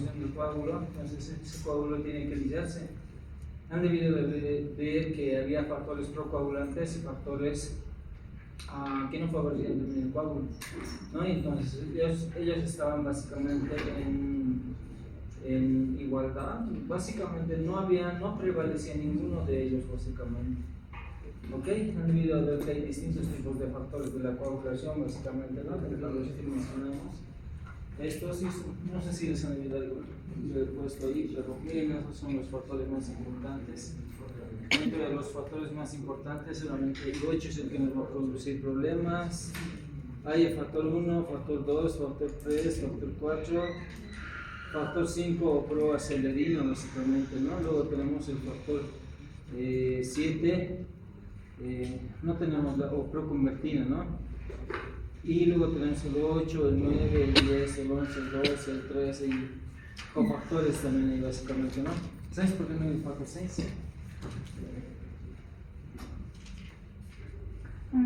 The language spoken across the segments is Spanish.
formación del coágulo, entonces ese coágulo tiene que lisarse. Han debido de ver que había factores procoagulantes y factores que no favorecían el coágulo, ¿no? Y entonces ellos estaban básicamente en igualdad, básicamente no prevalecía ninguno de ellos básicamente. ¿Ok? Han debido a ver que hay distintos tipos de factores de la coagulación básicamente, ¿no? Que los que mencionamos. Estos sí, no sé si les han debido haber puesto ahí, pero miren, esos son los factores más importantes. Dentro de los factores más importantes, solamente el 8 es el que nos va a producir problemas. Hay el factor 1, factor 2, factor 3, factor 4, factor 5 o proacelerina básicamente, ¿no? Luego tenemos el factor 7, no tenemos o proconvertina, ¿no? Y luego tenemos el 8, el 9, el 10, el 11, el 12, el 13 y cofactores también ahí básicamente, ¿no? ¿Sabes por qué no hay el factor 6?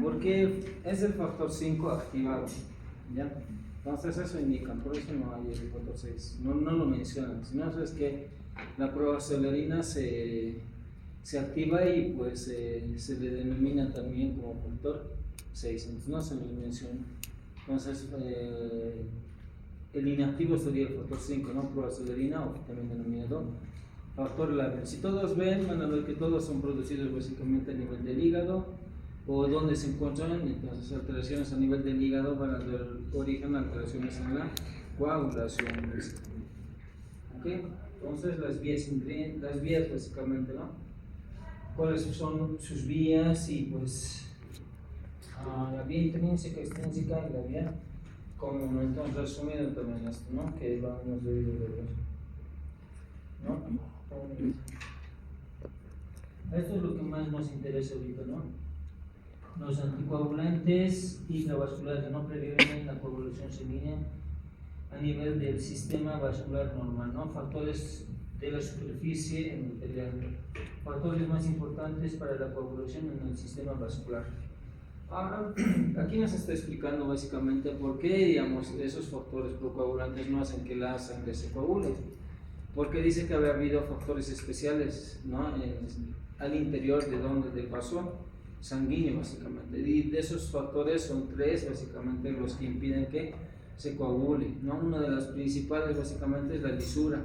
Porque es el factor 5 activado, ¿ya? Entonces eso indican, por eso no hay el factor 6, no lo mencionan, sino es que la proacelerina se activa y pues se le denomina también como factor 6, entonces no se le menciona. Entonces el inactivo sería el factor 5, ¿no? Proacelerina o también denominado factor Label. Si todos ven, van a ver que todos son producidos básicamente a nivel del hígado o donde se encuentran, entonces alteraciones a nivel del hígado van a dar origen a alteraciones en la coagulación. ¿Okay? Entonces las vías básicamente, ¿no? ¿Cuáles son sus vías? Y pues la vía intrínseca, extrínseca y la vía común. Entonces resumiendo también esto, ¿no? Que vamos debido de ver, ¿no? Esto es lo que más nos interesa ahorita, ¿no? Los anticoagulantes intravasculares no previenen la coagulación sanguínea a nivel del sistema vascular normal, ¿no? Factores de la superficie endotelial, factores más importantes para la coagulación en el sistema vascular. Aquí nos está explicando básicamente por qué, digamos, esos factores procoagulantes no hacen que la sangre se coagule. Porque dice que había habido factores especiales, ¿no? Al interior del vaso sanguíneo básicamente, y de esos factores son 3 básicamente los que impiden que se coagule, ¿no? Una de las principales básicamente es la lisura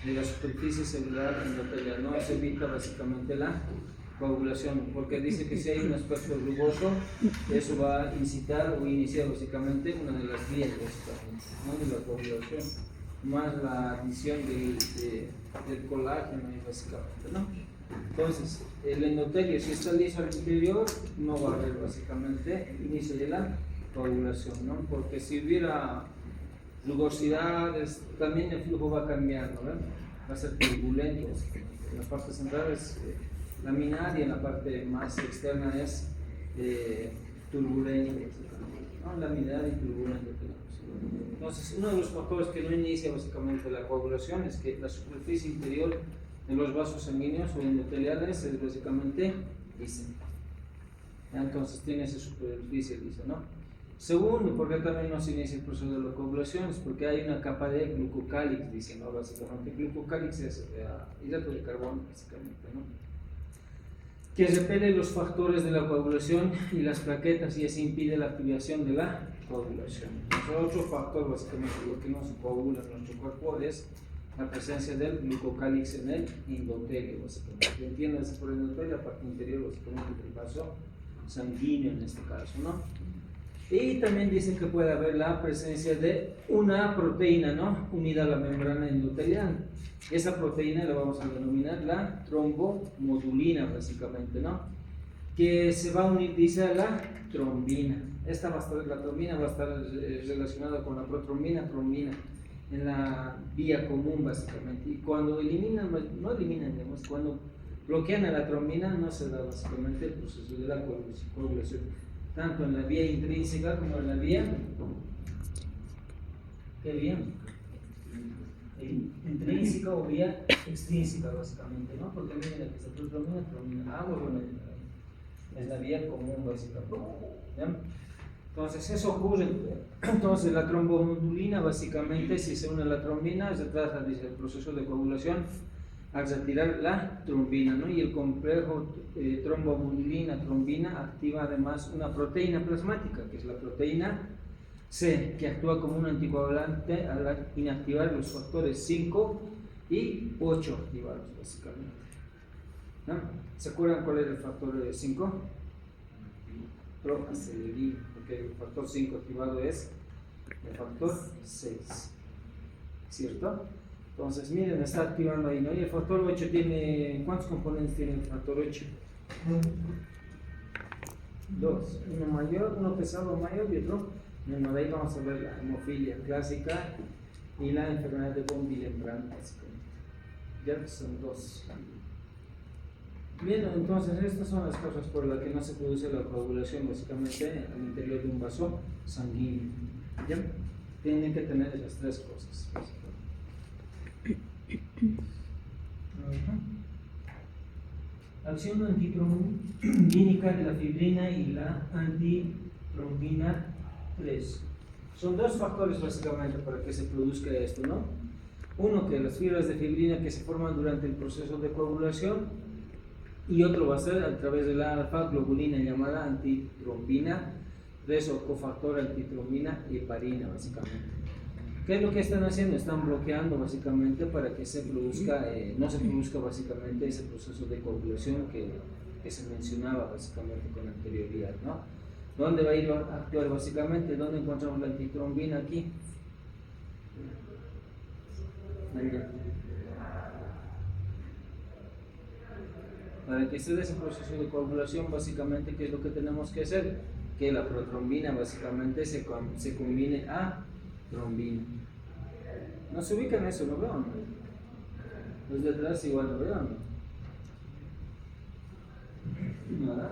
de la superficie celular endotelial, ¿no? Eso evita básicamente la coagulación, porque dice que si hay un aspecto rugoso, eso va a incitar o iniciar básicamente una de las vías básicamente, ¿no? De la coagulación, más la adición del colágeno básicamente, ¿no? Entonces, el endotelio, si está liso al interior, no va a haber básicamente el inicio de la coagulación, ¿no? Porque si hubiera rugosidades, también el flujo va a cambiar, ¿no? Va a ser turbulento. En la parte central es laminar y en la parte más externa es turbulento, ¿no? Laminar y turbulento. Entonces, uno de los factores que no inicia básicamente la coagulación es que la superficie interior de los vasos sanguíneos o endoteliales es básicamente lisa. Entonces tiene esa superficie lisa, ¿no? Segundo, porque también no se inicia el proceso de la coagulación, es porque hay una capa de glucocálix, dicen, ¿no? Básicamente, glucocálix es hidrato de carbono, básicamente, ¿no? Que repele los factores de la coagulación y las plaquetas y así impide la activación de la coagulación. Otro factor, básicamente, lo que no se coagula en nuestro cuerpo es la presencia del glucocálix en el endotelio, básicamente. Entiéndase por endotelio, la parte interior, básicamente, del vaso sanguíneo en este caso, ¿no? Y también dicen que puede haber la presencia de una proteína, ¿no? Unida a la membrana endotelial. Esa proteína la vamos a denominar la trombomodulina, básicamente, ¿no? Que se va a unir, dice, a la trombina. La trombina va a estar relacionada con la protrombina, trombina, en la vía común, básicamente. Y cuando digamos, cuando bloquean a la trombina, no se da básicamente el proceso de la coagulación, tanto en la vía intrínseca como en la vía, ¿qué vía? Intrínseca o vía extrínseca, básicamente, ¿no? Porque miren aquí está trombina, trombina, bueno, es la vía común, básicamente, ¿ya? Entonces eso ocurre. Entonces la trombomodulina básicamente, si se une a la trombina, se trata del proceso de coagulación al retirar la trombina, ¿no? Y el complejo trombomodulina-trombina activa además una proteína plasmática, que es la proteína C, que actúa como un anticoagulante al inactivar los factores 5 y 8 activados básicamente, ¿no? ¿Se acuerdan cuál era el factor 5? Proacetilina, porque el factor 5 activado es el factor 6, ¿cierto? Entonces, miren, está activando ahí, ¿no? Y el factor 8 tiene, ¿cuántos componentes tiene el factor 8? Dos, uno mayor, uno pesado mayor y otro menor. De ahí vamos a ver la hemofilia clásica y la enfermedad de von Willebrand, básicamente. Ya son dos. Bien, entonces estas son las causas por las que no se produce la coagulación básicamente al interior de un vaso sanguíneo. ¿Ya? Tienen que tener esas tres cosas. Acción antitrombínica de la fibrina y la antitrombina 3. Son dos factores básicamente para que se produzca esto, ¿no? Uno, que las fibras de fibrina que se forman durante el proceso de coagulación, y otro va a ser a través de la alfa-globulina llamada antitrombina 3 o cofactor antitrombina heparina básicamente. ¿Qué es lo que están haciendo? Están bloqueando básicamente para que se produzca, no se produzca básicamente ese proceso de coagulación que se mencionaba básicamente con anterioridad, ¿no? ¿Dónde va a ir a actuar básicamente? ¿Dónde encontramos la antitrombina? Aquí. Allá. Para que se dé ese proceso de coagulación, básicamente, ¿qué es lo que tenemos que hacer? Que la protrombina básicamente se combine a trombina. ¿No se ubican eso? ¿Lo veo? ¿No? Los de atrás igual lo veo, ¿no? ¿Nada?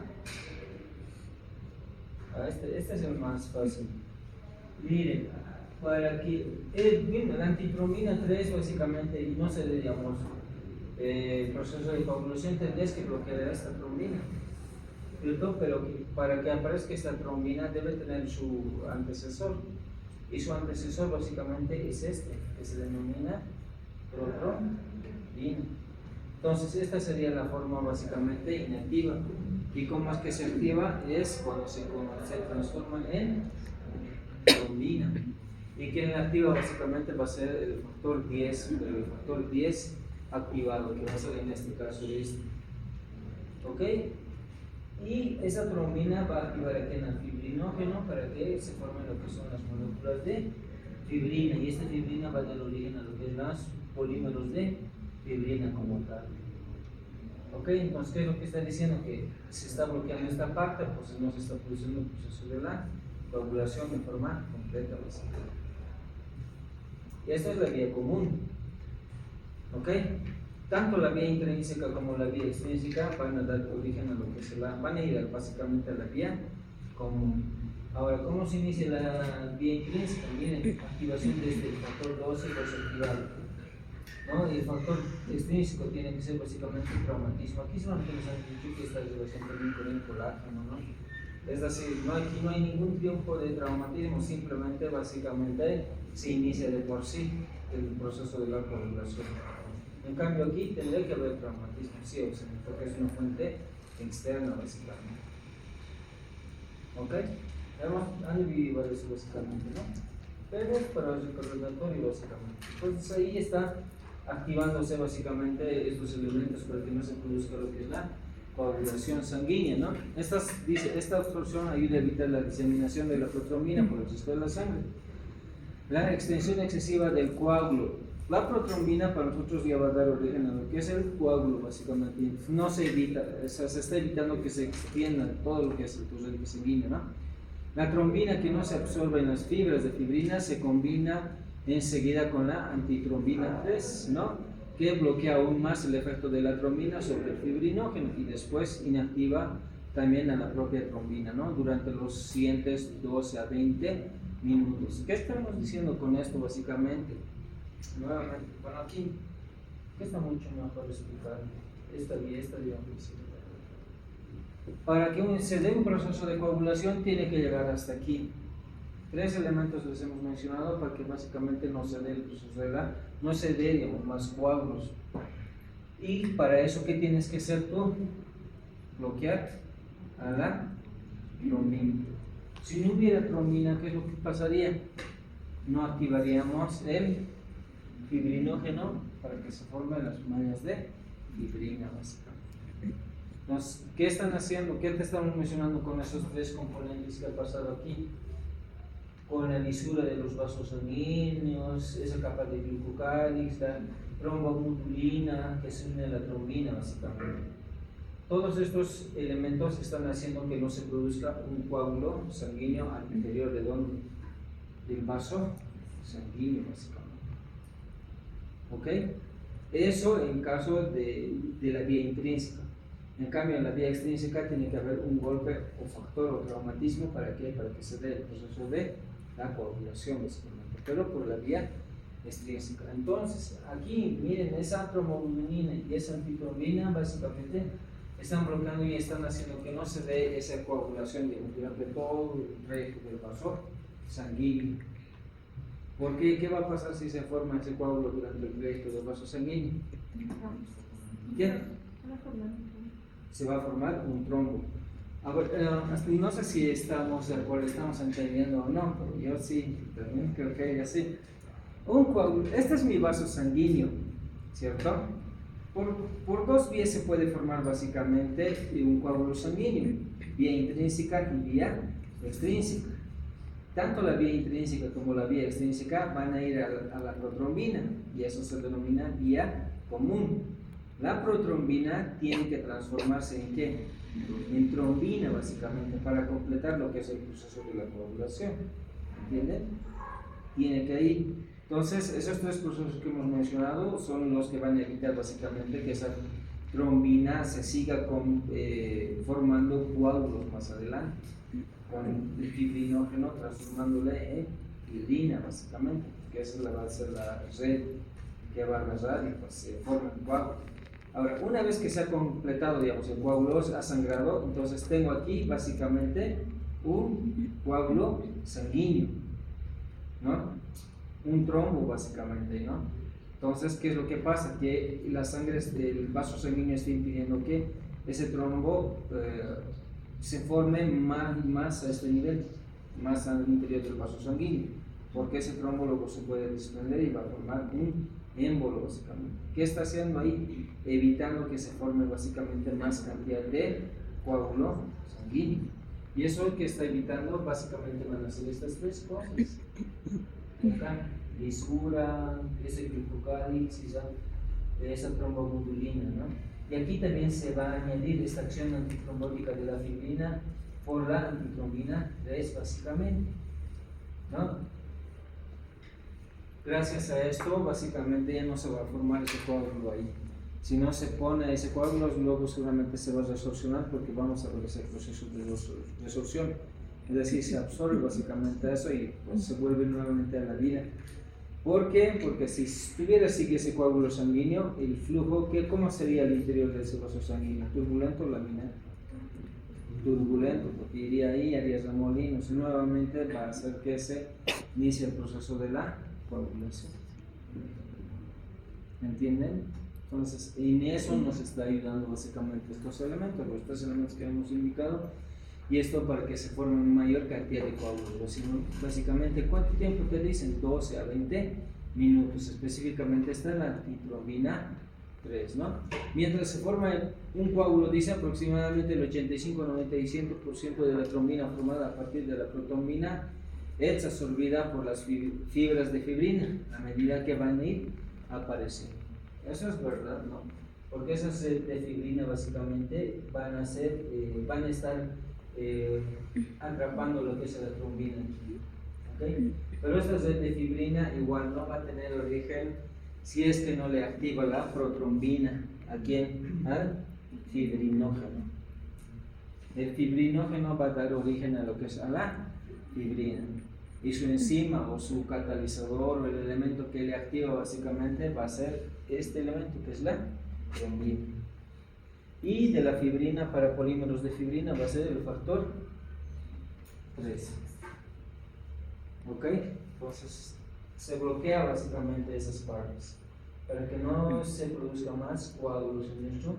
Este es el más fácil. Miren, para que la antitrombina 3 básicamente, y no se le digamos el proceso de coagulación, tendrías que bloquear esta trombina, ¿cierto? Pero para que aparezca esta trombina debe tener su antecesor, y su antecesor básicamente es este, que se denomina protrombina. Entonces esta sería la forma básicamente inactiva, y cómo es que se activa es cuando se transforma en trombina. Y quien la activa básicamente va a ser el factor 10, pero el factor 10 activado, que va a ser en este caso este. ¿Ok? Y esa trombina va a activar aquí en el fibrinógeno para que se formen lo que son las moléculas de fibrina, y esta fibrina va a dar origen a lo que es los polímeros de fibrina como tal. ¿Ok? Entonces, ¿qué es lo que está diciendo? Que se está bloqueando esta parte, pues no se está produciendo el proceso de la coagulación de forma completa básicamente. Y esta es la vía común. ¿Ok? Tanto la vía intrínseca como la vía extrínseca van a dar origen a lo que se van a ir básicamente a la vía común. Ahora, ¿cómo se inicia la vía intrínseca? Miren, activación de este factor 12 activado, ¿no? Y el factor extrínseco tiene que ser básicamente el traumatismo. Aquí solamente nos han dicho que esta relación también con el colágeno, ¿no? Es decir, aquí no hay ningún tipo de traumatismo, simplemente básicamente se inicia de por sí el proceso de la coagulación. En cambio aquí tendría que haber traumatismo, sí o sí, porque es una fuente externa básicamente. ¿Ok? Han dividido eso básicamente, ¿no? Pero es para el recordatorio básicamente. Entonces ahí está activándose básicamente estos elementos para que no se produzca lo que es la coagulación sanguínea, ¿no? Esta absorción ayuda a evitar la diseminación de la protrombina por el resto de la sangre. La extensión excesiva del coágulo. La protrombina para nosotros ya va a dar origen a lo que es el coágulo básicamente. No se evita, o sea, se está evitando que se extienda todo lo que es el torrente sanguíneo, ¿no? La trombina que no se absorbe en las fibras de fibrina se combina enseguida con la antitrombina 3, ¿no? Que bloquea aún más el efecto de la trombina sobre el fibrinógeno y después inactiva también a la propia trombina, ¿no? Durante los siguientes 12 a 20 minutos. ¿Qué estamos diciendo con esto básicamente? Nuevamente, bueno, aquí que está mucho mejor explicado esta vía, Para que se dé un proceso de coagulación tiene que llegar hasta aquí. 3 elementos les hemos mencionado para que básicamente no se dé el proceso de no se dé, digamos, más coágulos. Y para eso, ¿qué tienes que hacer tú? Bloquear a la trombina. Si no hubiera trombina, ¿qué es lo que pasaría? No activaríamos el fibrinógeno para que se formen las mallas de fibrina básicamente. Entonces, ¿qué están haciendo? ¿Qué te estamos mencionando con esos 3 componentes que ha pasado aquí? Con la lisura de los vasos sanguíneos, esa capa de glucocálix, la trombomodulina que se une a la trombina básicamente. Todos estos elementos están haciendo que no se produzca un coágulo sanguíneo al interior de dónde? Del vaso sanguíneo básicamente. ¿Ok? Eso en caso de la vía intrínseca. En cambio, en la vía extrínseca tiene que haber un golpe o factor o traumatismo para que se dé el proceso de la coagulación básicamente, pero por la vía extrínseca. Entonces, aquí miren, esa trombomodulina y esa antitrombina básicamente están bloqueando y están haciendo que no se dé esa coagulación durante todo el trayecto del vaso sanguíneo. ¿Por qué? ¿Qué va a pasar si se forma ese coágulo durante el trayecto del vaso sanguíneo? ¿Qué? Se va a formar un trombo. A ver, no sé si estamos de acuerdo, estamos entendiendo o no, pero yo sí, también creo que ella sí. Un coágulo, este es mi vaso sanguíneo, ¿cierto? Por 2 vías se puede formar básicamente un coágulo sanguíneo, vía intrínseca y vía extrínseca. Tanto la vía intrínseca como la vía extrínseca van a ir a la protrombina y eso se denomina vía común. La protrombina tiene que transformarse en ¿qué? En trombina básicamente para completar lo que es el proceso de la coagulación. ¿Entienden? Tiene que ir. Entonces, esos 3 procesos que hemos mencionado son los que van a evitar básicamente que esa trombina se siga formando coágulos más adelante, con el fibrinógeno transformándole en fibrina básicamente, que esa va a ser la red que va a agarrar y pues se forma el coágulo. Ahora, una vez que se ha completado, digamos, el coágulo ha sangrado, entonces tengo aquí básicamente un coágulo sanguíneo, ¿no? Un trombo básicamente, ¿no? Entonces, ¿qué es lo que pasa? Que la sangre del vaso sanguíneo está impidiendo que ese trombo se forme más a este nivel, más al interior del vaso sanguíneo, porque ese trombo luego se puede desprender y va a formar un émbolo básicamente. ¿Qué está haciendo ahí? Evitando que se forme básicamente más cantidad de coágulo sanguíneo. Y eso que está evitando básicamente van a ser estas 3 cosas. Acá, lisura, ese glucocálix, esa trombomodulina, ¿no? Y aquí también se va a añadir esta acción antitrombótica de la fibrina por la antitrombina 3 básicamente, ¿no? Gracias a esto básicamente ya no se va a formar ese coágulo ahí. Si no se pone ese coágulo, luego seguramente se va a resorcionar porque vamos a realizar el proceso de resorción. Es decir, se absorbe básicamente eso y pues, se vuelve nuevamente a la vida. ¿Por qué? Porque si tuviera así ese coágulo sanguíneo, el flujo, ¿cómo sería el interior de ese vaso sanguíneo? ¿Turbulento o laminar? Turbulento, porque iría ahí, haría remolinos y nuevamente va a hacer que se inicie el proceso de la coagulación. ¿Entienden? Entonces, en eso nos está ayudando básicamente estos elementos, los 3 elementos que hemos indicado, y esto para que se forme una mayor cantidad de coágulos. Básicamente, ¿cuánto tiempo te dicen? 12 a 20 minutos. Específicamente está la antitrombina 3, ¿no? Mientras se forma un coágulo, dice aproximadamente el 85-95% de la trombina formada a partir de la protrombina es absorbida por las fibras de fibrina a medida que van a ir apareciendo. Eso es verdad, ¿no? Porque esas de fibrina básicamente van a estar atrapando lo que es la trombina, ¿okay? Pero esta red de fibrina igual no va a tener origen si es que no le activa la protrombina. ¿A quién? Al fibrinógeno. El fibrinógeno va a dar origen a lo que es a la fibrina. Y su enzima o su catalizador o el elemento que le activa básicamente va a ser este elemento que es la trombina. Y de la fibrina para polímeros de fibrina va a ser el factor 3. ¿Ok? Entonces se bloquea básicamente esas partes para que no se produzca más coágulos en nuestro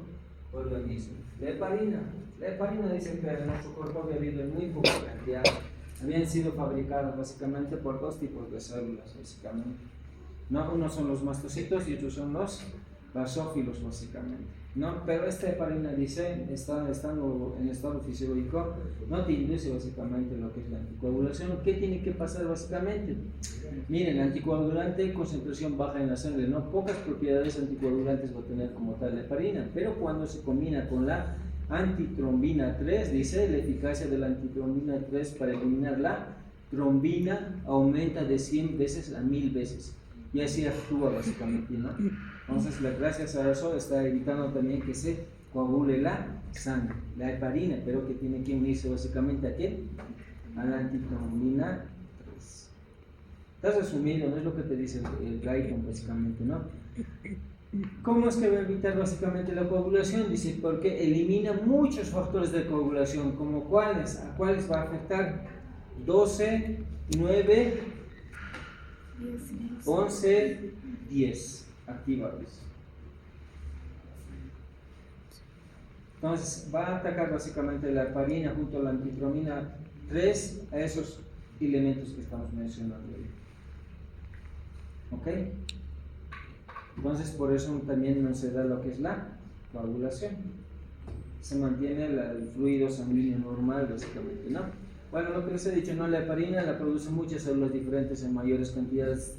organismo. La heparina dice que en nuestro cuerpo había habido en muy poca cantidad. Habían sido fabricadas básicamente por dos tipos de células, básicamente. ¿No? Unos son los mastocitos y otros son los basófilos, básicamente. ¿No? Pero esta heparina dice, estando en estado fisiológico, no te induce básicamente lo que es la anticoagulación. ¿Qué tiene que pasar básicamente? Miren, el anticoagulante, concentración baja en la sangre, ¿no? Pocas propiedades anticoagulantes va a tener como tal la heparina, pero cuando se combina con la antitrombina 3, dice, la eficacia de la antitrombina 3 para eliminar la trombina aumenta de 100 veces a 1000 veces. Y así actúa básicamente, ¿no? Entonces, gracias a eso está evitando también que se coagule la sangre, la heparina, pero que tiene que unirse básicamente a ¿qué? A la antitrombina 3. Estás resumido, no es lo que te dice el guideline básicamente, ¿no? ¿Cómo es que va a evitar básicamente la coagulación? Dice, porque elimina muchos factores de coagulación, como cuáles, ¿a cuáles va a afectar? 12, 9, 11, 10 activados. Entonces va a atacar básicamente la heparina junto a la antitrombina 3 a esos elementos que estamos mencionando hoy. ¿Ok? Entonces por eso también no se da lo que es la coagulación. Se mantiene el fluido sanguíneo normal básicamente, ¿no? Bueno, lo que les he dicho, ¿no? La heparina la producen muchas células diferentes en mayores cantidades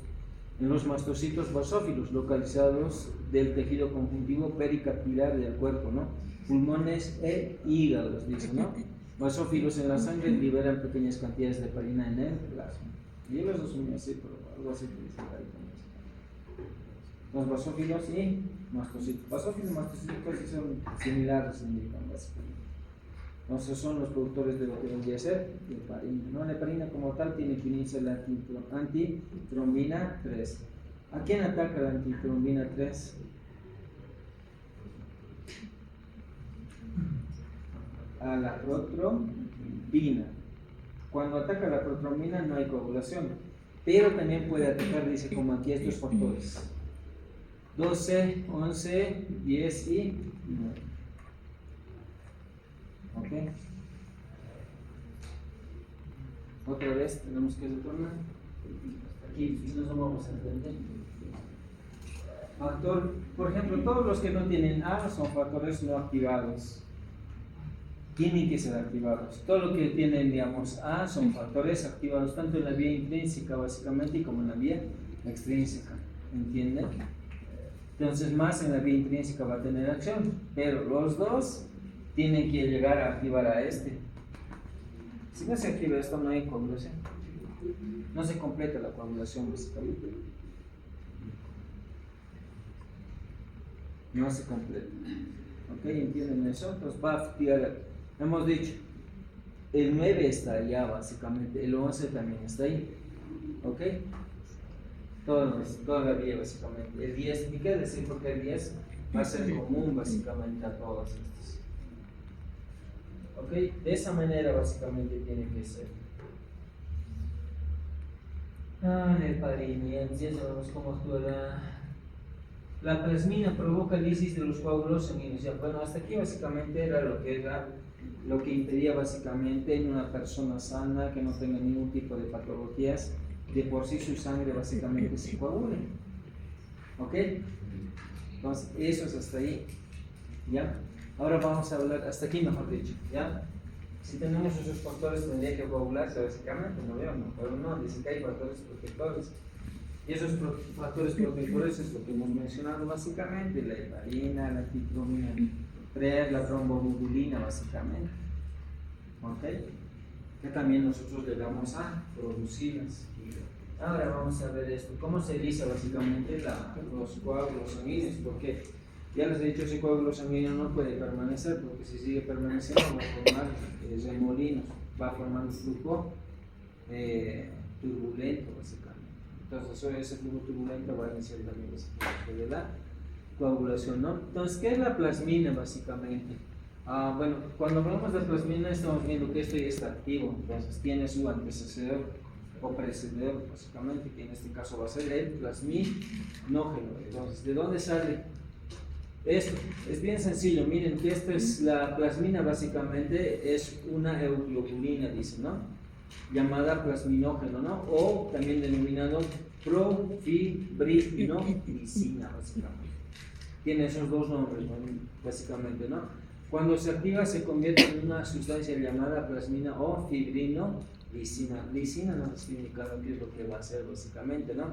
en los mastocitos basófilos localizados del tejido conjuntivo pericapilar del cuerpo, ¿no? Pulmones e hígados, dice, ¿no? Basófilos en la sangre liberan pequeñas cantidades de heparina en el plasma. Y yo los asumí así, pero algo así que dice ahí también. Los basófilos y mastocitos. Basófilos y mastocitos son similares, indican básicamente. Entonces son los productores de lo que vendría a ser la heparina, ¿no? La heparina como tal tiene que unirse a la antitrombina 3. ¿A quién ataca la antitrombina 3? A la protrombina. Cuando ataca la protrombina no hay coagulación, pero también puede atacar, dice, como aquí estos factores: 12, 11, 10 y 9. ¿Ok? Otra vez tenemos que retornar. Aquí nos vamos a entender. Factor, por ejemplo, todos los que no tienen A son factores no activados. Tienen que ser activados. Todo lo que tienen, digamos, A son factores activados tanto en la vía intrínseca básicamente como en la vía extrínseca. ¿Entienden? Entonces más en la vía intrínseca va a tener acción, pero los dos tienen que llegar a activar a este. Si no se activa esto, no hay coagulación. No se completa la coagulación básicamente. No se completa. ¿Ok? ¿Entienden eso? Entonces va a activar. Hemos dicho, el 9 está allá básicamente, el 11 también está ahí. ¿Ok? Toda la vía básicamente. El 10, ¿y qué decir? Porque el 10 va a ser común básicamente a todos estos. ¿Ok? De esa manera básicamente tiene que ser. La heparina, ya sabemos cómo actúa la plasmina, provoca lisis de los coágulos sanguíneos. Bueno, hasta aquí básicamente era lo que impedía básicamente en una persona sana que no tenga ningún tipo de patologías, de por sí su sangre básicamente se coagula. ¿Ok? Entonces eso es hasta ahí. ¿Ya? Ahora vamos a hablar, hasta aquí mejor dicho, ¿ya? Si tenemos esos factores tendría que coagularse básicamente, no veo, no, pero no, dice que hay factores protectores. Y esos factores protectores es lo que hemos mencionado básicamente, la heparina, la antitrombina 3, la trombomodulina básicamente. ¿Ok? Que también nosotros llegamos a producirlas. Ahora vamos a ver esto, cómo se dice básicamente los coágulos sanguíneos, porque ya les he dicho, ese coágulo sanguíneo no puede permanecer, porque si sigue permaneciendo va a formar remolinos, va a formar un flujo turbulento básicamente. Entonces ese flujo turbulento va a iniciar también el proceso de la coagulación, ¿no? Entonces, ¿qué es la plasmina básicamente? Bueno, cuando hablamos de plasmina estamos viendo que esto ya está activo, entonces tiene su antecedente o precedente básicamente, que en este caso va a ser el plasminógeno. Entonces, ¿de dónde sale esto? Es bien sencillo, miren que esta es la plasmina, básicamente es una euglobulina, dice, ¿no? Llamada plasminógeno, ¿no? O también denominado profibrinolicina, básicamente. Tiene esos dos nombres, ¿no? Básicamente, ¿no? Cuando se activa se convierte en una sustancia llamada plasmina o fibrinolicina. Lisina no está indicando qué es lo que va a hacer básicamente, ¿no?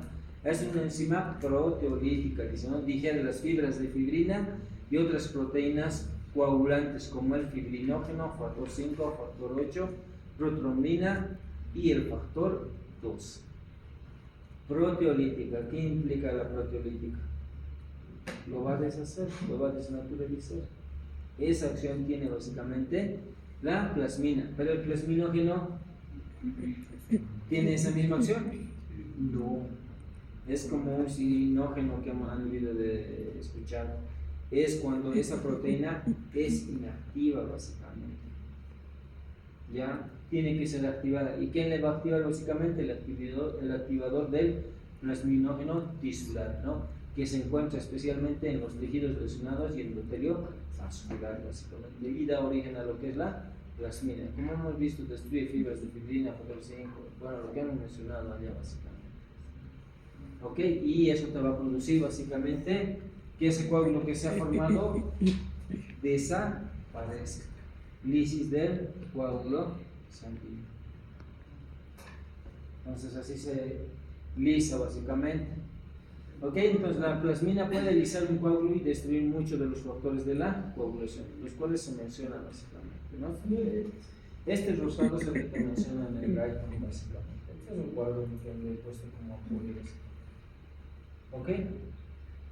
Es una enzima proteolítica, dice, ¿no? Digiere las fibras de fibrina y otras proteínas coagulantes como el fibrinógeno, factor 5, factor 8, protrombina y el factor 2. Proteolítica, ¿qué implica la proteolítica? Lo va a deshacer, lo va a desnaturalizar. Esa acción tiene básicamente la plasmina, pero el plasminógeno tiene esa misma acción. No, es como un sinógeno que han debido de escuchar. Es cuando esa proteína es inactiva básicamente. Ya tiene que ser activada. ¿Y quién le va a activar básicamente? El activador del plasminógeno tisular, ¿no? Que se encuentra especialmente en los tejidos lesionados y en el endotelio vascular, básicamente, y da origen a lo que es la plasmina. Como hemos visto, destruye fibras de fibrina, factor 5, bueno, lo que hemos mencionado allá, básicamente. ¿Ok? Y eso te va a producir, básicamente, que ese coágulo que se ha formado desaparece. Lisis del coágulo sanguíneo. Entonces, así se lisa, básicamente. Ok, entonces la plasmina puede lisar un coágulo y destruir muchos de los factores de la coagulación, los cuales se mencionan básicamente, ¿no? Este rosado es el que te menciona en el guideline, básicamente. Este es un cuadro que le he puesto como apoyo. Ok,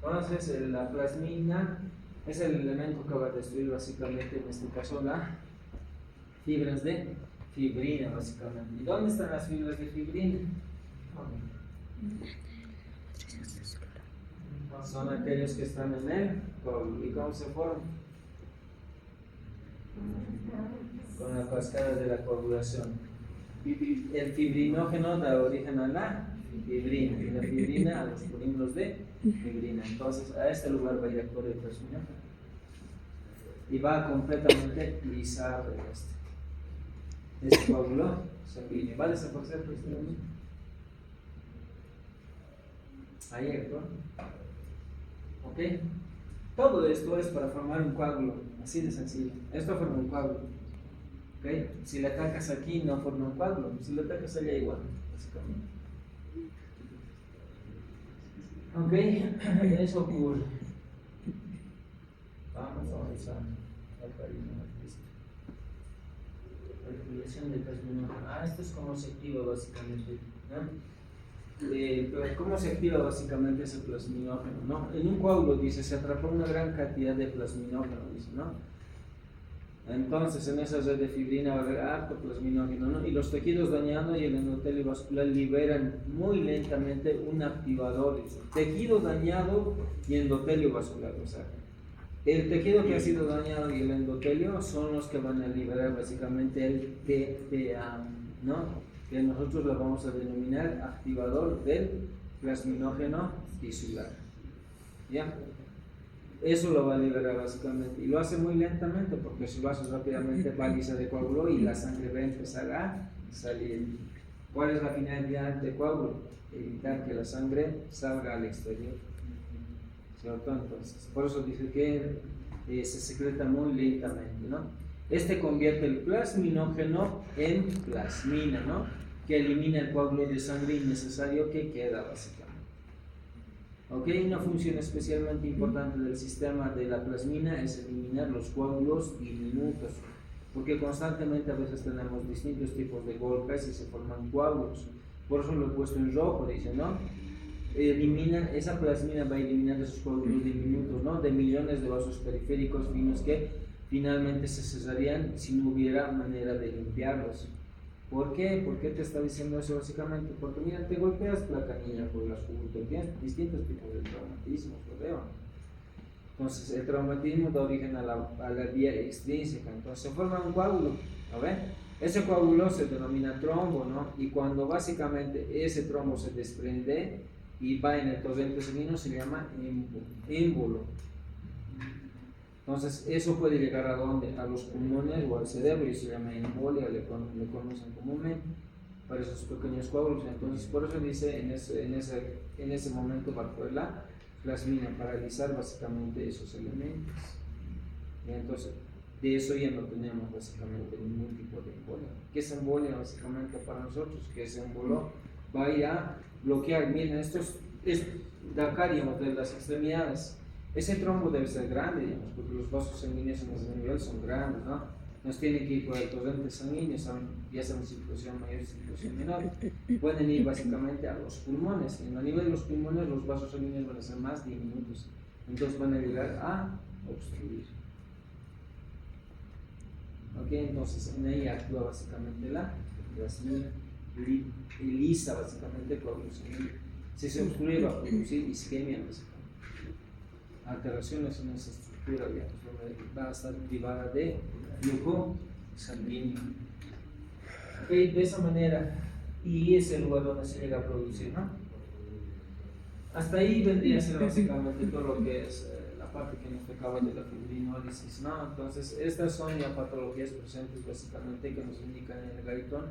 entonces la plasmina es el elemento que va a destruir básicamente, en este caso, las fibras de fibrina, básicamente. ¿Y dónde están las fibras de fibrina? Son aquellos que están en el coágulo. ¿Y cómo se forman? Con la cascada de la coagulación. El fibrinógeno da origen a la fibrina y la fibrina a los polímeros de fibrina. Entonces a este lugar va a ir a actuar el plasminógeno y va a completamente lisar este coágulo sanguíneo. ¿Va a desaparecer posteriormente? Ahí actúa. ¿Ok? Todo esto es para formar un coágulo, así de sencillo. Esto forma un coágulo. ¿Ok? Si le atacas aquí no forma un coágulo, si le atacas allá igual, básicamente. ¿Ok? Eso ocurre. Vamos a avanzar. Calculación de plasminógeno. Esto es como se activa básicamente, ¿no? ¿Cómo se activa básicamente ese plasminógeno? ¿No? En un coágulo, dice, se atrapó una gran cantidad de plasminógeno, dice, ¿no? Entonces, en esa red de fibrina va a haber harto plasminógeno, ¿no? Y los tejidos dañados y el endotelio vascular liberan muy lentamente un activador, dice. Tejido dañado y endotelio vascular, o sea, el tejido que ha sido dañado y el endotelio son los que van a liberar básicamente el TPA, ¿no? Que nosotros lo vamos a denominar activador del plasminógeno tisular. ¿Ya? Eso lo va a liberar básicamente y lo hace muy lentamente porque si lo hace rápidamente va a lisar el coágulo y la sangre va a empezar a salir. ¿Cuál es la finalidad del coágulo? Evitar que la sangre salga al exterior. ¿Cierto? Entonces, por eso dice que se secreta muy lentamente, ¿no? Este convierte el plasminógeno en plasmina, ¿no? Que elimina el coágulo de sangre innecesario que queda básicamente. ¿Ok? Una función especialmente importante del sistema de la plasmina es eliminar los coágulos diminutos, porque constantemente a veces tenemos distintos tipos de golpes y se forman coágulos. Por eso lo he puesto en rojo, dice, ¿no? Esa plasmina va a eliminar esos coágulos diminutos, ¿no? De millones de vasos periféricos finos que finalmente se cesarían si no hubiera manera de limpiarlos. ¿Por qué? ¿Por qué te está diciendo eso básicamente? Porque mira, te golpeas la canilla por las juntas, tienes distintos tipos de traumatismos, lo veo. Entonces el traumatismo da origen a la vía extrínseca, entonces se forma un coágulo, ¿no ven? Ese coágulo se denomina trombo, ¿no? Y cuando básicamente ese trombo se desprende y va en el torrente sanguíneo se llama émbolo. Entonces eso puede llegar a dónde? A los pulmones o al cerebro y se llama embolia, le conocen comúnmente para esos pequeños coágulos. Entonces por eso dice en ese momento bajo la plasmina, paralizar básicamente esos elementos. Y entonces de eso ya no tenemos básicamente ningún tipo de embolia. ¿Qué es embolia básicamente para nosotros? Que ese embolo va a ir a bloquear. Miren, esto es de acá, digamos, de las extremidades. Ese trombo debe ser grande, digamos, porque los vasos sanguíneos en ese nivel son grandes, ¿no? Nos tiene que ir por el torrente sanguíneo, ya sea en circulación mayor, circulación menor. Pueden ir básicamente a los pulmones. En el nivel de los pulmones, los vasos sanguíneos van a ser más diminutos, entonces van a llegar a obstruir. Ok, entonces en ella actúa básicamente la plasmina lisa, básicamente el coágulo sanguíneo. Si se obstruye, va a producir isquemia, básicamente. Alteraciones en esa estructura, digamos, va a estar privada de flujo sanguíneo. Okay, de esa manera, y es el lugar donde se llega a producir, ¿no? Hasta ahí vendría a ser básicamente todo lo que es la parte que nos tocaba de la fibrinólisis, ¿no? Entonces, estas son ya patologías presentes básicamente que nos indican en el garitón,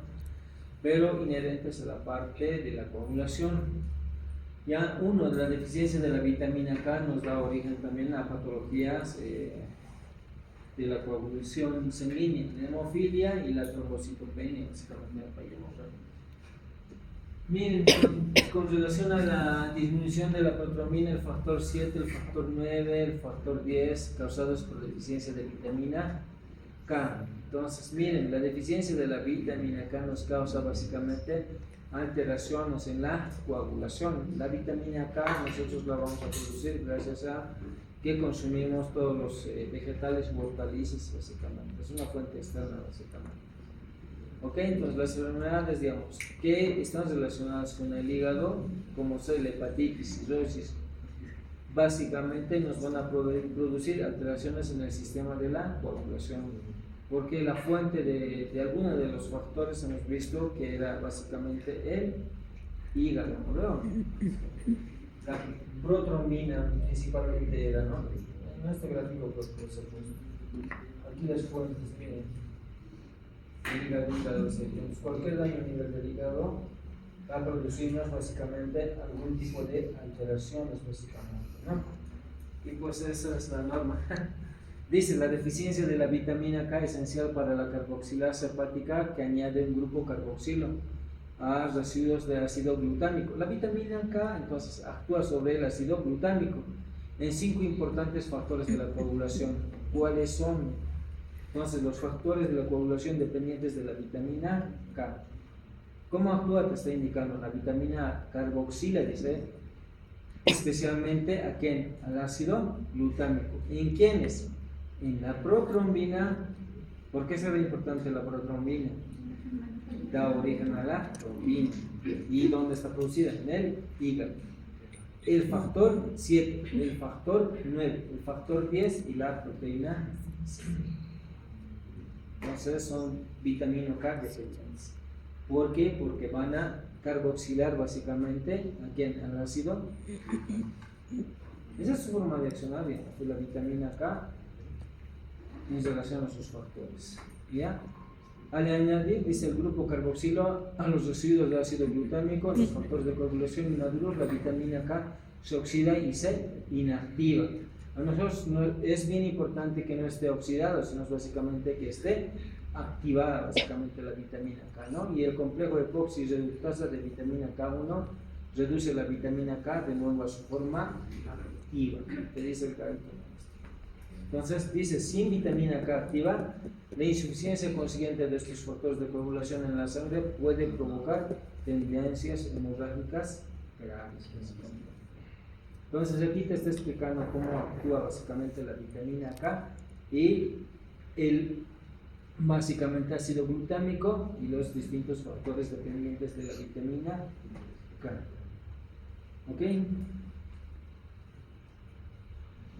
pero inherentes a la parte de la coagulación. Ya uno de la deficiencia de la vitamina K nos da origen también a patologías de la coagulación sanguínea, la hemofilia y la trombocitopenia, básicamente. Miren, con relación a la disminución de la protrombina, el factor 7, el factor 9, el factor 10, causados por deficiencia de vitamina K. Entonces, miren, la deficiencia de la vitamina K nos causa básicamente alteraciones en la coagulación. La vitamina K nosotros la vamos a producir gracias a que consumimos todos los vegetales u hortalizas, básicamente. Es una fuente externa, básicamente. Ok, entonces las enfermedades, digamos, que están relacionadas con el hígado, como son la hepatitis, cirrosis, básicamente nos van a producir alteraciones en el sistema de la coagulación, porque la fuente de algunos de los factores hemos visto que era básicamente el hígado, ¿no? La protrombina principalmente era, ¿no? En este gráfico pues se puso aquí las fuentes, miren. El hígado, cualquier daño a nivel del hígado va a producirnos básicamente algún tipo de alteraciones, básicamente, ¿no? Y pues esa es la norma. Dice, la deficiencia de la vitamina K es esencial para la carboxilasa hepática que añade un grupo carboxilo a residuos de ácido glutámico. La vitamina K entonces actúa sobre el ácido glutámico en 5 importantes factores de la coagulación. ¿Cuáles son? Entonces, los factores de la coagulación dependientes de la vitamina K. ¿Cómo actúa? Te está indicando la vitamina carboxila, dice, especialmente ¿a quién? Al ácido glutámico. ¿En quiénes? En la protrombina. ¿Por qué será importante la protrombina? Da origen a la trombina. ¿Y dónde está producida? En el hígado. El factor 7, el factor 9, el factor 10 y la proteína C. Entonces son vitamina K deficientes. ¿Por qué? Porque van a carboxilar básicamente ¿a quién? Al ácido. Esa es su forma de accionar de la vitamina K en relación a sus factores. ¿Ya? Al añadir, dice el grupo carboxilo a los residuos de ácido glutámico, los factores de coagulación inmaduros, la vitamina K se oxida y se inactiva. A nosotros es bien importante que no esté oxidado, sino básicamente que esté activada básicamente la vitamina K, ¿no? Y el complejo epoxi-reductasa de vitamina K1 reduce la vitamina K de nuevo a su forma activa, que dice el característico. Entonces dice, sin vitamina K activa, la insuficiencia consiguiente de estos factores de coagulación en la sangre puede provocar tendencias hemorrágicas graves. Entonces aquí te está explicando cómo actúa básicamente la vitamina K y el básicamente ácido glutámico y los distintos factores dependientes de la vitamina K. ¿Ok?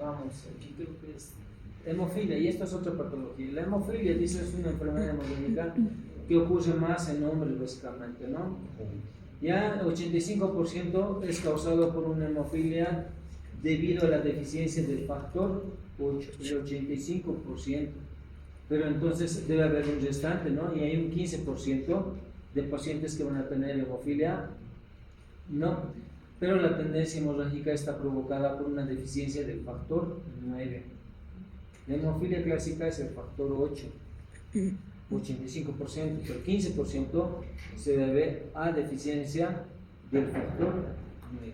vamos, aquí creo que es hemofilia, y esto es otra patología. La hemofilia, dice, es una enfermedad hemodinámica que ocurre más en hombres, básicamente, ¿no? Ya 85% es causado por una hemofilia debido a la deficiencia del factor 8, el 85%. Pero entonces debe haber un restante, ¿no? Y hay un 15% de pacientes que van a tener hemofilia, no. Pero la tendencia hemorrágica está provocada por una deficiencia del factor 9. La hemofilia clásica es el factor 8, 85%, pero 15% se debe a deficiencia del factor 9.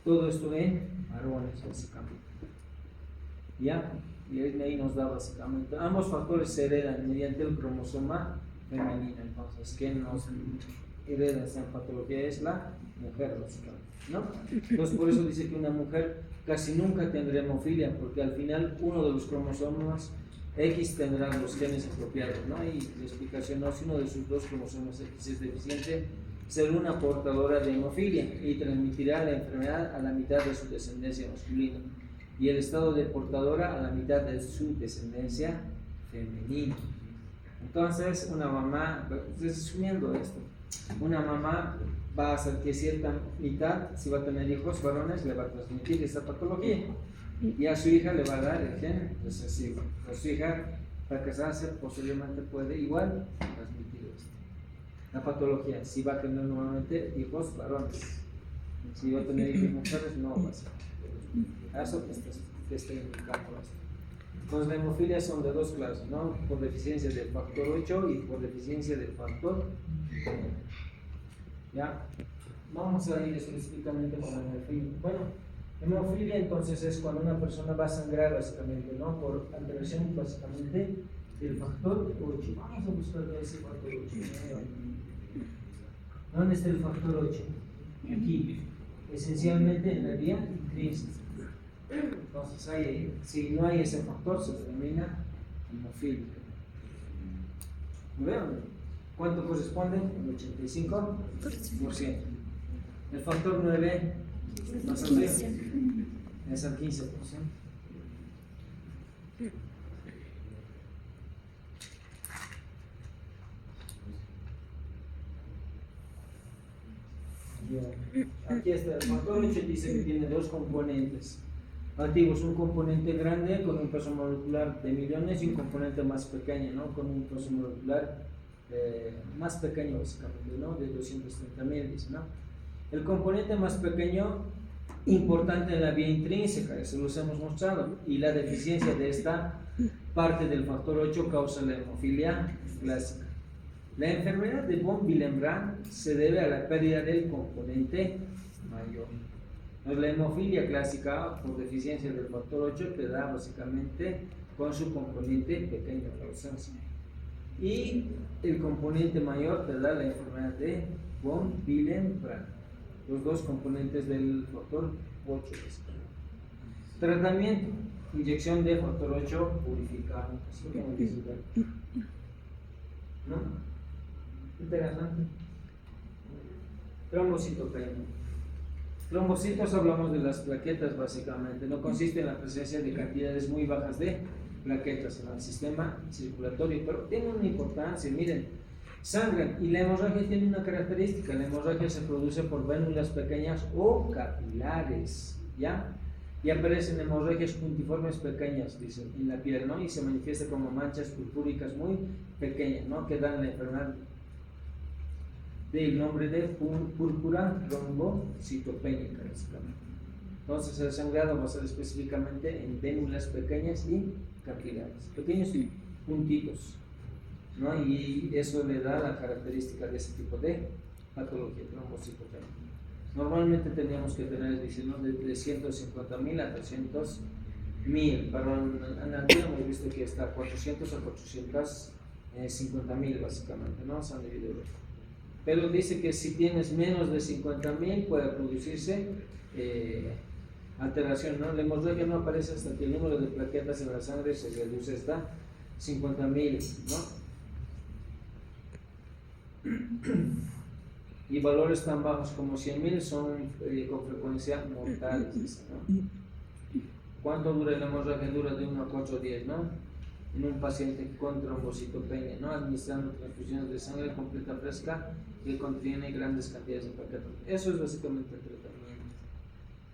Todo esto en varones, básicamente. ¿Ya? Y ahí nos da básicamente. Ambos factores se heredan mediante el cromosoma femenino. Entonces, ¿quién nos hereda esta patología? Es la mujer, básicamente, ¿no? Entonces, por eso dice que una mujer casi nunca tendrá hemofilia, porque al final uno de los cromosomas X tendrá los genes apropiados, ¿no? Y la explicación no, si uno de sus dos cromosomas X es deficiente, será una portadora de hemofilia y transmitirá la enfermedad a la mitad de su descendencia masculina y el estado de portadora a la mitad de su descendencia femenina. Entonces, una mamá, resumiendo esto, una mamá va a hacer que cierta mitad, si va a tener hijos varones, le va a transmitir esta patología y a su hija le va a dar el gen recesivo. A su hija, para casarse, posiblemente puede igual transmitir esto. La patología, si va a tener nuevamente hijos varones, si va a tener hijos mujeres, no va a ser. Eso está indicando esto. Entonces, la hemofilia son de dos clases, ¿no? Por deficiencia del factor 8 y por deficiencia del factor 9. ¿Ya? Vamos a ir específicamente con la hemofilia. Bueno, hemofilia entonces es cuando una persona va a sangrar básicamente, ¿no? Por alteración básicamente del factor 8. Vamos a buscar ese factor 8. ¿Dónde está el factor 8? Aquí. Esencialmente en la vía intrínseca. Entonces, si no hay ese factor, se denomina hemofilia. ¿Vean? ¿Cuánto corresponde? El 85%. El factor 9 más arriba es el 15%. Aquí está el factor 8, dice que tiene dos componentes activos, un componente grande con un peso molecular de millones y un componente más pequeño, ¿no? Con un peso molecular más pequeño básicamente, ¿no? De 230.000, dice, ¿no? El componente más pequeño, importante en la vía intrínseca, eso los hemos mostrado, y la deficiencia de esta parte del factor 8 causa la hemofilia clásica. La enfermedad de von Willebrand se debe a la pérdida del componente mayor. La hemofilia clásica, por deficiencia del factor 8, te da básicamente con su componente pequeño, la ausencia. Y el componente mayor te da la enfermedad de von Willebrand. Los dos componentes del factor 8. Tratamiento: inyección de factor 8 purificado. ¿No? Interesante. Trombocitopenia. Trombocitos, hablamos de las plaquetas básicamente. No consiste en la presencia de cantidades muy bajas de plaquetas en el sistema circulatorio, pero tiene una importancia. Miren, sangran, y la hemorragia tiene una característica: la hemorragia se produce por vénulas pequeñas o capilares, ¿ya? Y aparecen hemorragias puntiformes pequeñas, dicen, en la piel, ¿no? Y se manifiesta como manchas purpúricas muy pequeñas, ¿no? Que dan la enfermedad del nombre de púrpura trombocitopénica, básicamente. Entonces, el sangrado va a ser específicamente en vénulas pequeñas y capilares, pequeños puntitos, ¿no? Y eso le da la característica de ese tipo de patología trombocitopénica. Normalmente teníamos que tener, dicen, ¿no? De 150.000 a 300.000, pero en Andina hemos visto que está 400 a 450.000 básicamente, ¿no? Se han dividido. Pero dice que si tienes menos de 50.000 puede producirse alteración, ¿no? La hemorragia no aparece hasta que el número de plaquetas en la sangre se reduce hasta 50.000, ¿no? Y valores tan bajos como 100.000 son con frecuencia mortales, ¿no? ¿Cuánto dura la hemorragia? Dura de 1 a 4 días, ¿no? En un paciente con trombocitopenia, ¿no? Administrando transfusiones de sangre completa fresca que contiene grandes cantidades de plaquetas. Eso es básicamente el tratamiento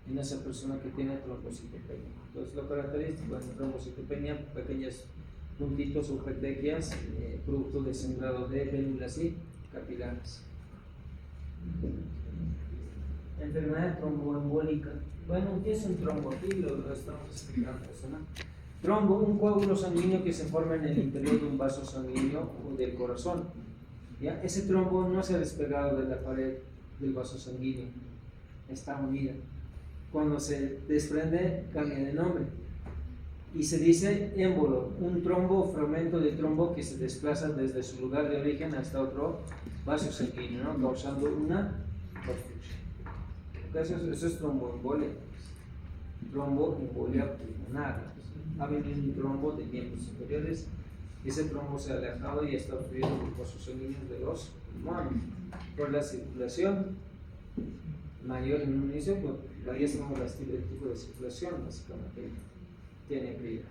en esa persona que tiene trombocitopenia. Entonces, lo característico de la trombocitopenia, pequeños puntitos o petequias, producto de sangrado de células y capilares. Enfermedad tromboembólica. Bueno, ¿qué es un trombo? Aquí lo estamos explicando eso, ¿no? Trombo, un coágulo sanguíneo que se forma en el interior de un vaso sanguíneo o del corazón. ¿Ya? Ese trombo no se ha despegado de la pared del vaso sanguíneo, está unida. Cuando se desprende, cambia de nombre y se dice émbolo, un trombo o fragmento de trombo que se desplaza desde su lugar de origen hasta otro vaso sanguíneo, ¿no? Causando una obstrucción. Eso es tromboembolia. Tromboembolia pulmonar. Ha venido un trombo de miembros superiores, ese trombo se ha alejado y está obstruido por vasos sanguíneos de los pulmones. Por la circulación mayor en un inicio, pues ahí tenemos el tipo de circulación, básicamente, tiene que ir.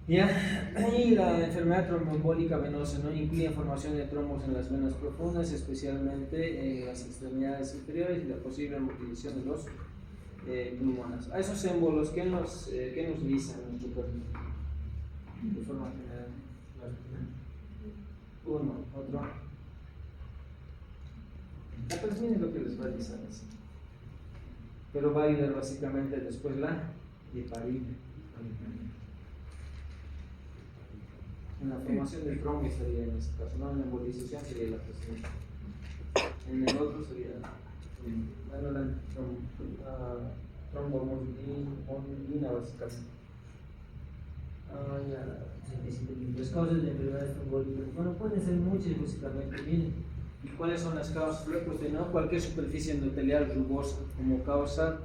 Ya, y la enfermedad tromboembólica venosa, ¿no? Incluye formación de trombos en las venas profundas, especialmente en las extremidades inferiores y la posible embolización de los pulmones. A esos émbolos, ¿qué nos dicen en tu cuerpo? De forma general. Uno, otro. La persona es lo que les va a decir así. Pero va a ayudar básicamente después la heparina. Una formación del trombo sería en este caso, no una embolización sería la persona. En el otro sería bueno, la trombomulina básicamente. Las causas de enfermedades trombólicas, bueno, pueden ser muchas básicamente. Miren, ¿y cuáles son las causas? Pues de no cualquier superficie endotelial rugosa como causa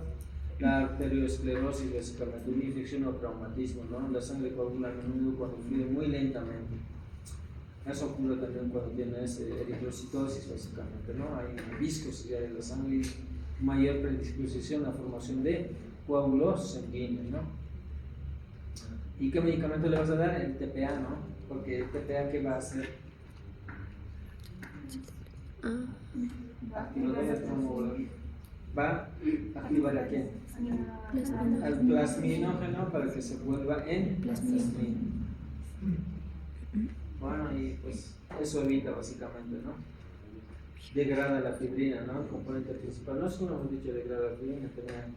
la arteriosclerosis, básicamente una infección o traumatismo, ¿no? La sangre coagula a menudo cuando fluye muy lentamente. Eso ocurre también cuando tienes eritrocitosis, básicamente, ¿no? Hay una viscosidad de la sangre y mayor predisposición a la formación de coágulos sanguíneos, ¿no? ¿Y qué medicamento le vas a dar? El TPA, ¿no? Porque el TPA, ¿qué va a hacer? Va a activar a quién? Al plasminógeno para que se vuelva en plasmina. Bueno, y pues eso evita básicamente, ¿no? Degrada la fibrina, ¿no? El componente principal. No es como hemos dicho, degrada la fibrina, también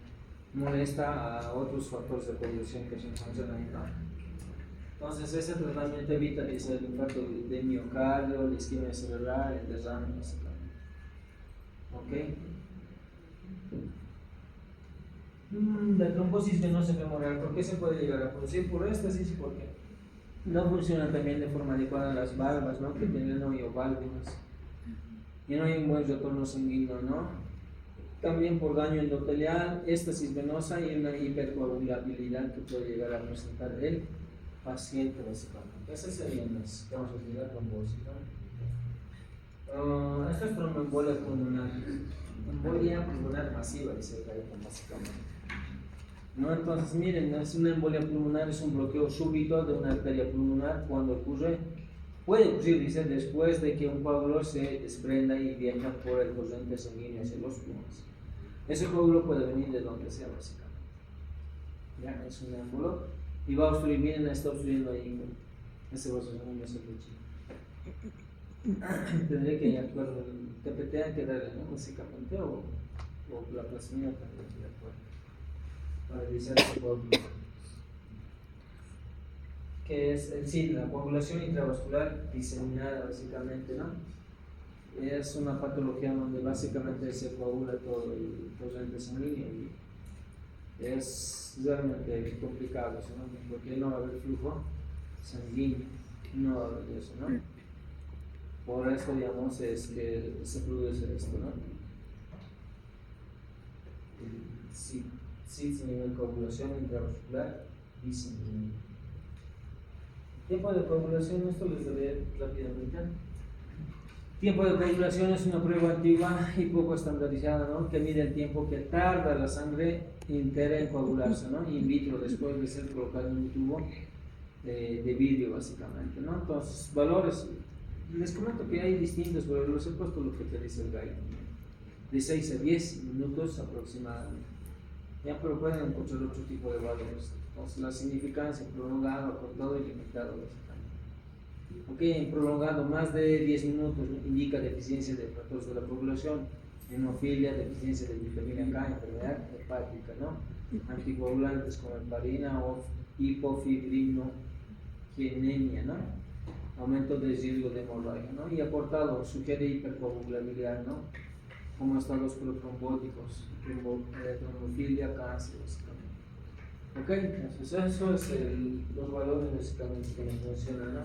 molesta a otros factores de coagulación que se encuentran ahí, ¿no? Entonces ese tratamiento evita el infarto de miocardio, la isquemia cerebral, el derrame, básicamente. ¿Ok? La trombosis venosa femoral, ¿por qué se puede llegar a producir? Por éstasis, porque no funcionan también de forma adecuada las valvas, ¿no? Que tienen válvulas y no hay un buen retorno sanguíneo, ¿no? También por daño endotelial, éstasis venosa y una hipercoagulabilidad que puede llegar a presentar el paciente, básicamente. Esas serían las causas de la trombosis, ¿no? Esto es tromboembolia pulmonar. Embolia pulmonar masiva, dice el CAEPA, básicamente. ¿No? Entonces, miren, es una embolia pulmonar, es un bloqueo súbito de una arteria pulmonar cuando ocurre, puede ocurrir, dice, después de que un coágulo se desprenda y viaja por el corriente sanguíneo hacia los pulmones. Ese coágulo puede venir de donde sea, básicamente. Ya, es un émbolo y va a obstruir, miren, está obstruyendo ahí, ese vaso sanguíneo es el pecho. Tendría que actuar el TPTA que darle, ¿no? Básicamente, o la plasmina también que actuar para realizar ese coágulo. Que es la coagulación intravascular diseminada, básicamente, ¿no? Es una patología donde básicamente se coagula todo el torrente sanguíneo y es realmente complicado eso, ¿no? Porque no va a haber flujo sanguíneo, no va a haber eso, ¿no? Por eso, digamos, es que se produce esto, ¿no? Sí, sin nivel de coagulación intravascular diseminada. Tiempo de coagulación, esto les daré rápidamente. Tiempo de coagulación es una prueba antigua y poco estandarizada, ¿no? Que mide el tiempo que tarda la sangre entera en coagularse, ¿no? In vitro, después de ser colocado en un tubo de vidrio, básicamente, ¿no? Entonces, valores, les comento que hay distintos, pero los he puesto lo que te dice el guide, de 6 a 10 minutos aproximadamente. Ya, pero pueden encontrar otro tipo de valores. Entonces, la significancia, prolongado, acortado y limitado, básicamente. Ok, en prolongado, más de 10 minutos indica deficiencia de factores de la población, hemofilia, deficiencia de vitamina K, enfermedad hepática, ¿no? Anticoagulantes como heparina o hipofibrinogenemia, ¿no? Aumento de riesgo de hemorragia, ¿no? Y acortado, sugiere hipercoagulabilidad, ¿no? Como estados protrombóticos, trombofilia, cáncer, básicamente. Ok, entonces eso es los valores básicamente que nos mencionan, ¿no?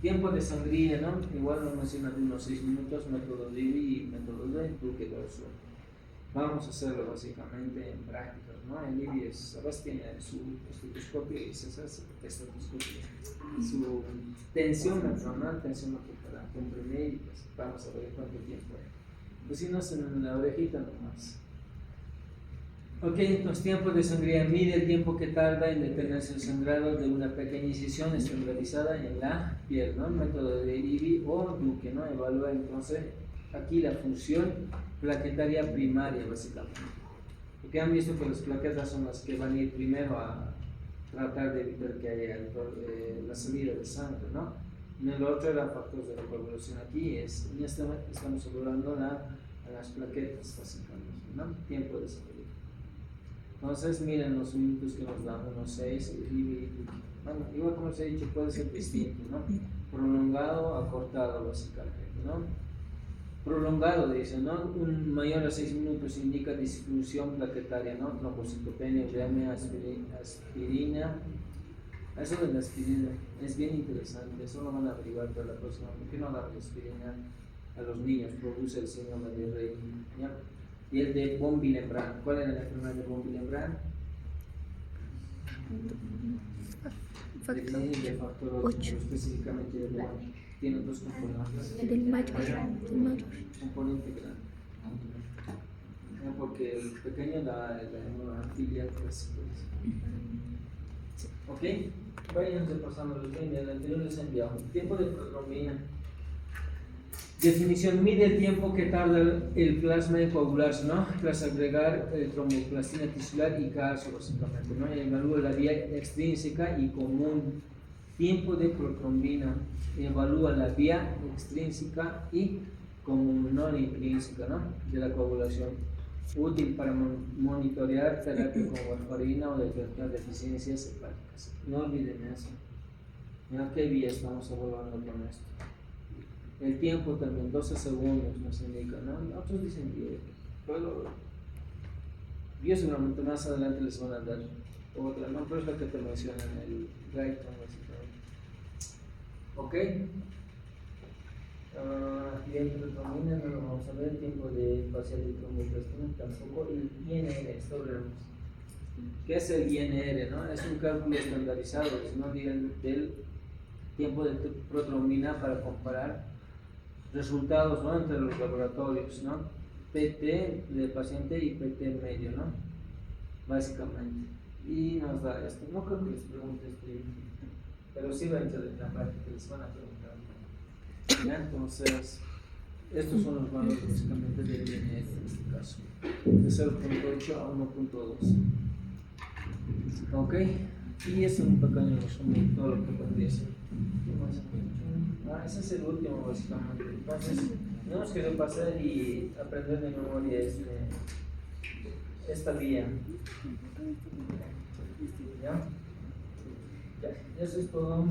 Tiempo de sangría, ¿no? Igual nos menciona de unos 6 minutos, método Divi y método de Duque dorso. Vamos a hacerlo básicamente en prácticas, ¿no? El Divi es, a veces tiene su estetoscopio y se hace estetoscopio, su tensiómetro, ¿no? El tensiómetro para comprimir y pues vamos a ver cuánto tiempo hay. Pues si no, en la orejita nomás. Ok, entonces tiempo de sangría mide el tiempo que tarda en detenerse el sangrado de una pequeña incisión estandarizada en la piel, ¿no? El método de Divi o Duque, ¿no? Evalúa entonces aquí la función plaquetaria primaria, básicamente. Porque han visto que las plaquetas son las que van a ir primero a tratar de evitar que haya la salida de sangre, ¿no? En el otro era factores de la coagulación. Aquí estamos evaluando las plaquetas, básicamente, ¿no? Tiempo de sangría. Entonces, miren los minutos que nos dan, unos 6, bueno, igual como les he dicho, puede ser distinto, ¿no? Prolongado, acortado, básicamente, ¿no? Prolongado, dice, ¿no? Un mayor a 6 minutos indica disfunción plaquetaria, ¿no? Trombocitopenia, uremia, aspirina. Eso de la aspirina es bien interesante, eso lo van a averiguar para la próxima. ¿Por qué no dar aspirina a los niños? Produce el síndrome de Rey, ¿ya? Y el de von Willebrand. ¿Cuál era la enfermedad de von Willebrand? De factor 8, específicamente del 1. Tiene dos componentes. Del mayor. Componente grande. Porque el pequeño da la filia clásica. Ok, vayan repasando los bien. El anterior les he enviado. Tiempo de protrombina. Definición: mide el tiempo que tarda el plasma en coagularse, ¿no? Tras agregar tromboplastina tisular y calcio, básicamente, ¿no? Evalúa la vía extrínseca y común. Tiempo de protrombina: evalúa la vía extrínseca y común, no intrínseca, ¿no? De la coagulación. Útil para monitorear terapia con warfarina o detectar deficiencias hepáticas. No olviden eso. ¿A qué vía estamos evaluando con esto? El tiempo también, 12 segundos nos indica, ¿no? Otros dicen 10, pero yo seguramente más adelante les van a dar otra, ¿no? Pero es la que te menciona en el guide, básicamente. ¿Ok? Bien, protrombina no lo vamos a ver, tiempo de parcial de tromboplastina tampoco, el INR, esto veremos. ¿Qué es el INR, no? Es un cálculo estandarizado, ¿no? Del tiempo de protrombina para comparar resultados, ¿no? Entre los laboratorios, ¿no? PT del paciente y PT medio, ¿no? Básicamente. Y nos da esto. No creo que les pregunte pero sí va a entrar en la práctica, les van a preguntar. ¿Ya? Entonces, estos son los valores básicamente del INR en este caso, de 0.8 a 1.2. Ok, y es un pequeño resumen de todo lo que podría ser. Ese es el último básicamente. Entonces, tenemos que repasar y aprender de memoria esta vía. ¿Ya? Ya, eso es todo.